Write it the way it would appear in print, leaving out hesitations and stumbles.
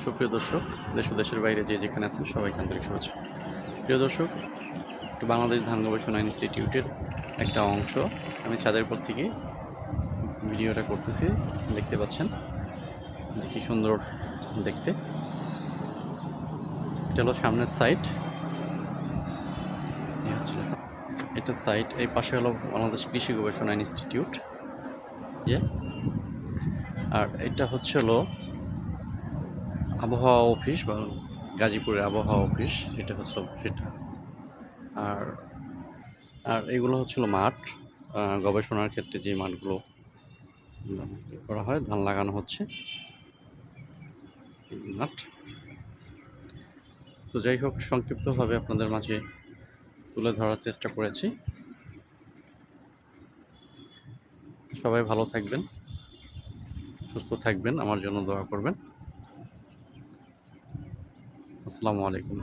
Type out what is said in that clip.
সুপ্রিয় দর্শক, দেশ ও দেশের বাইরে যে যেখানে আছেন সবাইকে আন্তরিক শুভেচ্ছা। প্রিয় দর্শক, একটু বাংলাদেশ ধান গবেষণা ইনস্টিটিউটের একটা অংশ আমি ছাদের উপর থেকে ভিডিওটা করতেছি। দেখতে পাচ্ছেন কি সুন্দর দেখতে। এটা হলো সামনের সাইট, এটা সাইট। এই পাশে হলো বাংলাদেশ কৃষি গবেষণা ইনস্টিটিউট যে, আর এটা হচ্ছে হলো আবহাওয়া অফিস বা গাজীপুরের আবহাওয়া অফিস। এটা হচ্ছে সেটা। আর আর এগুলো হচ্ছিল মাঠ, গবেষণার ক্ষেত্রে যে মাঠগুলো করা হয়, ধান লাগানো হচ্ছে এই মাঠ। তো যাই হোক, সংক্ষিপ্তভাবে আপনাদের মাঝে তুলে ধরার চেষ্টা করেছি। সবাই ভালো থাকবেন, সুস্থ থাকবেন, আমার জন্য দোয়া করবেন। আসসালামু আলাইকুম।